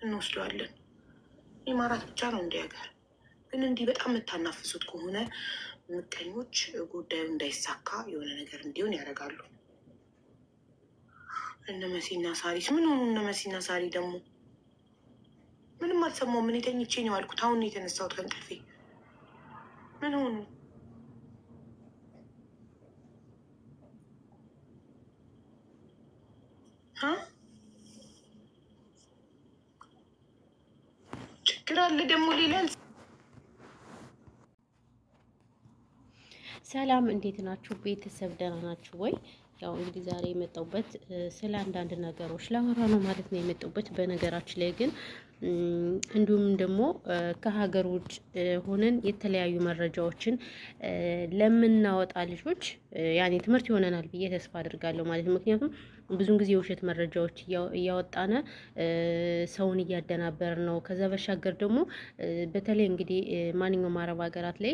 እንወስደዋለን። ኢማራት ብቻ ነው እንዲህ ሀገር። ግን እንዲህ በጣም የምታናፍሱት ከሆነ ምቀኞች ጉዳዩ እንዳይሳካ የሆነ ነገር እንዲሆን ያደርጋሉ። እነ መሲና ሳሪስ ምን ሆኑ? እነ መሲና ሳሪ ደግሞ ምንም አልሰማሁም። ምን የተኝቼ ነው ያልኩት? አሁን ነው የተነሳሁት ከእንቅልፌ። ምን ሆኑ? ችግር አለ ደግሞ ሌላ። ሰላም እንዴት ናችሁ ቤተሰብ? ደህና ናችሁ ወይ? ያው እንግዲህ ዛሬ የመጣሁበት ስለ አንዳንድ ነገሮች ላወራ ነው ማለት ነው የመጣሁበት። በነገራችን ላይ ግን እንዲሁም ደግሞ ከሀገር ውጭ ሆነን የተለያዩ መረጃዎችን ለምናወጣ ልጆች ያኔ ትምህርት ይሆነናል ብዬ ተስፋ አድርጋለሁ ማለት ነው። ምክንያቱም ብዙን ጊዜ የውሸት መረጃዎች እያወጣነ ሰውን እያደናበር ነው። ከዛ በሻገር ደግሞ በተለይ እንግዲህ ማንኛውም አረብ ሀገራት ላይ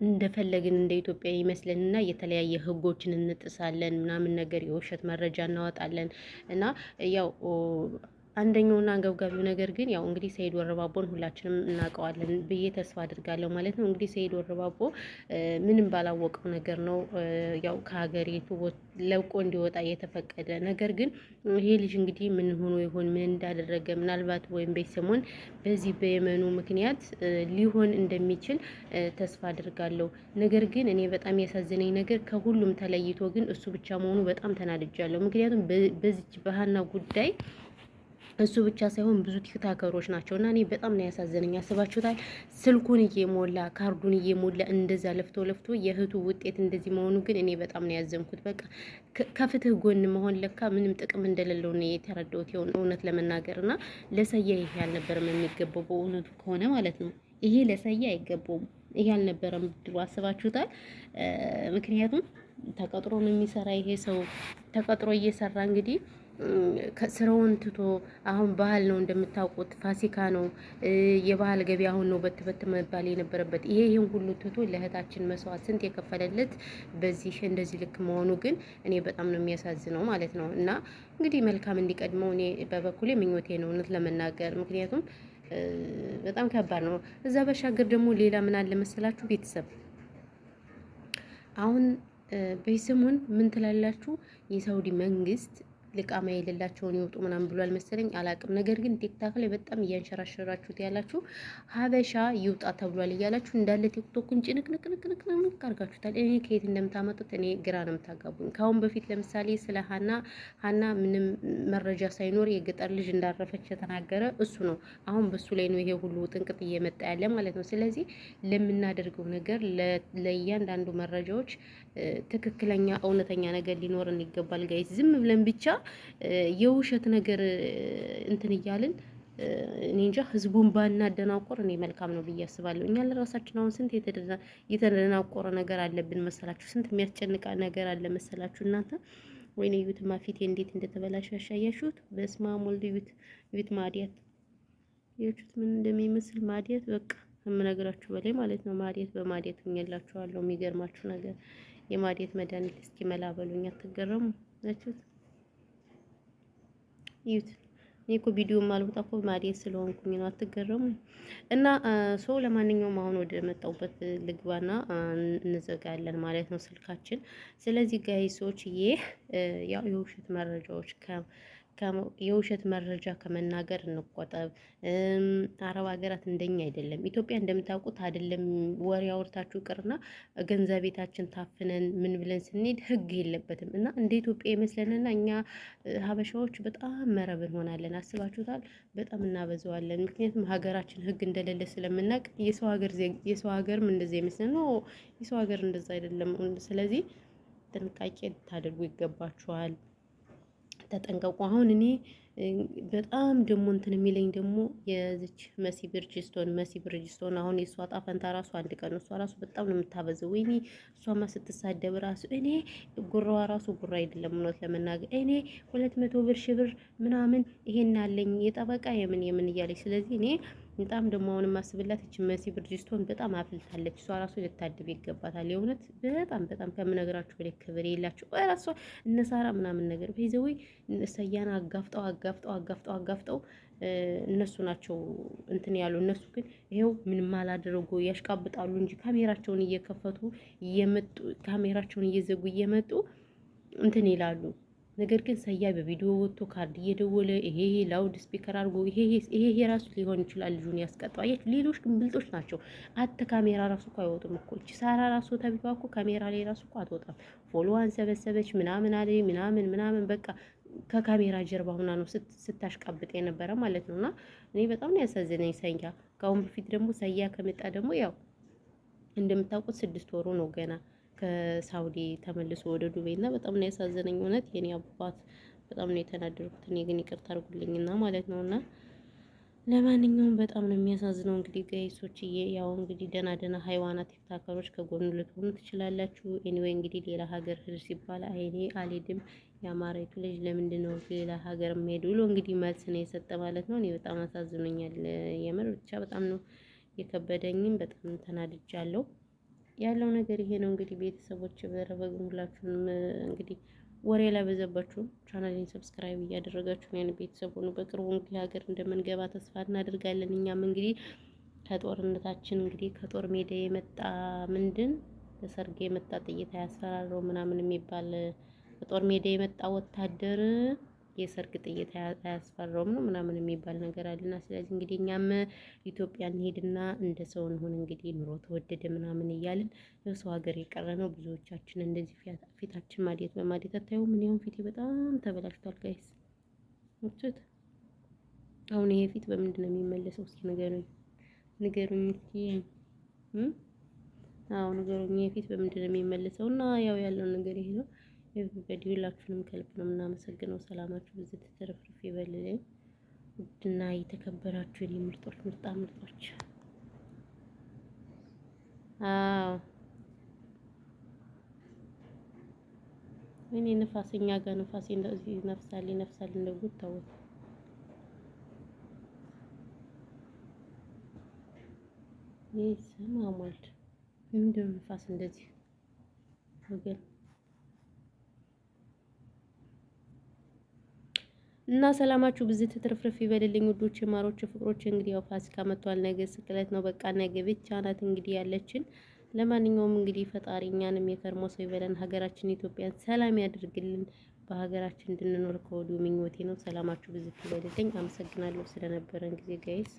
እንደፈለግን እንደ ኢትዮጵያ ይመስለንና የተለያየ ህጎችን እንጥሳለን ምናምን ነገር የውሸት መረጃ እናወጣለን እና ያው አንደኛውና አንገብጋቢው ነገር ግን ያው እንግዲህ ሰይድ ወረባቦን ሁላችንም እናውቀዋለን ብዬ ተስፋ አድርጋለሁ ማለት ነው። እንግዲህ ሰይድ ወረባቦ ምንም ባላወቀው ነገር ነው ያው ከሀገሪቱ ለቆ እንዲወጣ የተፈቀደ። ነገር ግን ይሄ ልጅ እንግዲህ ምን ሆኖ ይሆን ምን እንዳደረገ ምናልባት ወይም ቤተሰሙን በዚህ በየመኑ ምክንያት ሊሆን እንደሚችል ተስፋ አድርጋለሁ። ነገር ግን እኔ በጣም ያሳዘነኝ ነገር ከሁሉም ተለይቶ ግን እሱ ብቻ መሆኑ በጣም ተናድጃለሁ። ምክንያቱም በዚች በሀና ጉዳይ እሱ ብቻ ሳይሆን ብዙ ቲክታከሮች ናቸው እና እኔ በጣም ነው ያሳዘነኝ። ያስባችሁታል? ስልኩን እየሞላ ካርዱን እየሞላ እንደዛ ለፍቶ ለፍቶ የእህቱ ውጤት እንደዚህ መሆኑ ግን እኔ በጣም ነው ያዘንኩት። በቃ ከፍትህ ጎን መሆን ለካ ምንም ጥቅም እንደሌለው ነው የተረዳሁት የሆነ እውነት ለመናገር እና ለሰያ ይሄ አልነበረም የሚገባው በእውነቱ ከሆነ ማለት ነው። ይሄ ለሰያ አይገባውም። ይሄ አልነበረም ብድሩ። አስባችሁታል? ምክንያቱም ተቀጥሮ ነው የሚሰራ ይሄ ሰው ተቀጥሮ እየሰራ እንግዲህ ስራውን ትቶ አሁን ባህል ነው እንደምታውቁት፣ ፋሲካ ነው የባህል ገበያ አሁን ነው በት መባል የነበረበት። ይሄን ሁሉ ትቶ ለእህታችን መስዋዕት ስንት የከፈለለት በዚህ እንደዚህ ልክ መሆኑ ግን እኔ በጣም ነው የሚያሳዝነው ማለት ነው። እና እንግዲህ መልካም እንዲቀድመው እኔ በበኩሌ ምኞቴ ነው እውነት ለመናገር ምክንያቱም በጣም ከባድ ነው። እዛ በሻገር ደግሞ ሌላ ምን አለ መሰላችሁ ቤተሰብ አሁን በሰሞን ምን ትላላችሁ? የሳውዲ መንግስት ልቃማ የሌላቸውን ይወጡ ምናምን ብሏል መሰለኝ አላቅም። ነገር ግን ቲክታክ ላይ በጣም እያንሸራሸራችሁት ያላችሁ ሀበሻ ይውጣ ተብሏል እያላችሁ እንዳለ ቲክቶክን ጭንቅንቅንቅንቅ አድርጋችሁታል። እኔ ከየት እንደምታመጡት እኔ ግራ ነው የምታጋቡኝ። ከአሁን በፊት ለምሳሌ ስለ ሀና ምንም መረጃ ሳይኖር የገጠር ልጅ እንዳረፈች የተናገረ እሱ ነው። አሁን በሱ ላይ ነው ይሄ ሁሉ ጥንቅጥ እየመጣ ያለ ማለት ነው። ስለዚህ ለምናደርገው ነገር ለእያንዳንዱ መረጃዎች ትክክለኛ እውነተኛ ነገር ሊኖርን ይገባል ጋይስ። ዝም ብለን ብቻ የውሸት ነገር እንትን እያልን እኔ እንጃ ህዝቡን ባናደናቆር እኔ መልካም ነው ብዬ አስባለሁ። እኛ ለራሳችን አሁን ስንት የተደናቆረ ነገር አለብን መሰላችሁ? ስንት የሚያስጨንቃ ነገር አለ መሰላችሁ እናንተ? ወይኔ ዩትማ ፊቴ እንዴት እንደተበላሸ ያሻያችሁት? በስመ አብ ወልድ ዩት ማዲያት የቹት ምን እንደሚመስል ማዲያት በቃ ከምነግራችሁ በላይ ማለት ነው። ማዲያት በማዲያት ሆኜላችኋለሁ። የሚገርማችሁ ነገር የማዲያት መድኃኒት እስኪ መላበሉኝ አትገረሙ ናችሁት? ይሁት እኔ እኮ ቪዲዮ ማልወጣ እኮ ማዲያት ስለሆንኩኝ ነው። አትገረሙ። እና ሰው ለማንኛውም አሁን ወደ መጣሁበት ልግባና እንዘጋለን ማለት ነው ስልካችን። ስለዚህ ጋይሶች ይህ ያው የውሸት መረጃዎች የውሸት መረጃ ከመናገር እንቆጠብ። አረብ ሀገራት እንደኛ አይደለም። ኢትዮጵያ እንደምታውቁት አይደለም ወሬ አውርታችሁ ቅርና ገንዘብ ቤታችን ታፍነን ምን ብለን ስንሄድ ህግ የለበትም እና እንደ ኢትዮጵያ ይመስለንና እኛ ሀበሻዎች በጣም መረብ እንሆናለን። አስባችሁታል? በጣም እናበዛዋለን። ምክንያቱም ሀገራችን ህግ እንደሌለ ስለምናውቅ የሰው ሀገርም እንደዛ ይመስለን ነው። የሰው ሀገር እንደዛ አይደለም። ስለዚህ ጥንቃቄ ልታደርጉ ይገባችኋል። ተጠንቀቁ። አሁን እኔ በጣም ደግሞ እንትን የሚለኝ ደግሞ የዚች መሲ ብርጅስቶን አሁን የእሷ ዕጣ ፈንታ ራሱ አንድ ቀን እሷ ራሱ በጣም ነው የምታበዘው። ወይኔ እሷማ ስትሳደብ ራሱ እኔ ጉራዋ ራሱ ጉራ አይደለም እውነት ለመናገር እኔ 200 ብር ሺህ ብር ምናምን ይሄን አለኝ የጠበቃ የምን እያለች ስለዚህ እኔ በጣም ደግሞ አሁን ማስብላት እቺ መሲ ብርጅስቶን በጣም አፍልታለች። እሷ ራሱ ልታድብ ይገባታል። የእውነት በጣም ከምነግራችሁ በላይ ክብር የላችሁ ራሷ እነሳራ ምናምን ነገር በይዘው ሰያና አጋፍጠው እነሱ ናቸው እንትን ያሉ። እነሱ ግን ይሄው ምንም አላደረጉ ያሽቃብጣሉ እንጂ ካሜራቸውን እየከፈቱ እየመጡ ካሜራቸውን እየዘጉ እየመጡ እንትን ይላሉ። ነገር ግን ሰያ በቪዲዮ ወጥቶ ካርድ እየደወለ ይሄ ላውድ ስፒከር አድርጎ ይሄ ራሱ ሊሆን ይችላል ልጁን ያስቀጣው። አያችሁ፣ ሌሎች ግን ብልጦች ናቸው። ካሜራ ራሱ እኮ አይወጡም እኮ። እቺ ሳራ ራሱ ተብዬዋ እኮ ካሜራ ላይ ራሱ እኮ አትወጣም። ፎሎዋን ሰበሰበች ምናምን አለ ምናምን በቃ ከካሜራ ጀርባ ሆና ነው ስታሽቃብጥ የነበረ ማለት ነውና እኔ በጣም ነው ያሳዘነኝ ሰያ። ከአሁን በፊት ደግሞ ሰያ ከመጣ ደግሞ ያው እንደምታውቁት 6 ወሩ ነው ገና ከሳውዲ ተመልሶ ወደ ዱባይ እና በጣም ነው ያሳዘነኝ። እውነት የኔ አባት በጣም ነው የተናደርኩት። እኔ ግን ይቅርታ አድርጉልኝና ማለት ነውና ለማንኛውም በጣም ነው የሚያሳዝነው። እንግዲህ ጋይሶች ያው እንግዲህ ደና ሃይዋናት ቲክታከሮች ከጎኑ ልትሆኑ ትችላላችሁ። ኤኒዌይ እንግዲህ ሌላ ሀገር ሄድ ሲባል አይኔ አልሄድም የአማራይቱ ልጅ ለምንድን ነው ሌላ ሀገር የምሄድ ብሎ እንግዲህ መልስ ነው የሰጠ ማለት ነው። እኔ በጣም አሳዝኖኛል የምር ብቻ በጣም ነው የከበደኝም በጣም ተናድጃለሁ። ያለው ነገር ይሄ ነው እንግዲህ ቤተሰቦች በረበግን ሁላችሁንም እንግዲህ ወሬ ላይ በዘባችሁ ቻናሌን ሰብስክራይብ እያደረጋችሁ ያን ቤተሰብ ሆኑ። በቅርቡ እንግዲህ ሀገር እንደምንገባ ተስፋ እናደርጋለን። እኛም እንግዲህ ከጦርነታችን እንግዲህ ከጦር ሜዳ የመጣ ምንድን ለሰርግ የመጣ ጥይት አያስፈራረው ምናምን የሚባል ከጦር ሜዳ የመጣ ወታደር የሰርግ ጥይት አያስፈራውም ነው ምናምን የሚባል ነገር አለና ስለዚህ እንግዲህ እኛም ኢትዮጵያ እንሄድና እንደ ሰው እንሆን። እንግዲህ ኑሮ ተወደደ ምናምን እያልን በሰው ሀገር የቀረ ነው ብዙዎቻችን እንደዚህ ፊታችን ማዲያት በማዲያት አታዩም? ምን ያሁን ፊቴ በጣም ተበላሽቷል ጋይስ። እቺት አሁን ይሄ ፊት በምንድን ነው የሚመለሰው? እስኪ ንገሩኝ እስኪ ንገሩኝ። ይሄ ፊት በምንድን ነው የሚመለሰው? እና ያው ያለው ነገር ይሄ ነው። ኤቭሪባዲ ሁላችሁንም ከልብ ነው የምናመሰግነው። ሰላማችሁ ብዙ ተተረፍርፍ ይበልልኝ። ውድና የተከበራችሁ የኔ ምርጦች ምርጦች እኔ ንፋስኛ ጋር ንፋሴ እንደዚህ ነፍሳል እንደጉድ ታወት ይሰማማል። ምንድን ነው ንፋስ እንደዚህ ወገን እና ሰላማችሁ ብዙ ትርፍርፍ ይበልልኝ ውዶች ማሮች ፍቅሮች። እንግዲህ ያው ፋሲካ መጥቷል። ነገ ስቅለት ነው። በቃ ነገ ብቻ ናት እንግዲህ ያለችን። ለማንኛውም እንግዲህ ፈጣሪ እኛንም የከርሞ ሰው ይበለን፣ ሀገራችን ኢትዮጵያን ሰላም ያድርግልን። በሀገራችን እንድንኖር ከወዲሁ ምኞቴ ነው። ሰላማችሁ ብዙ ይበልልኝ። አመሰግናለሁ ስለነበረን ጊዜ ጋይስ።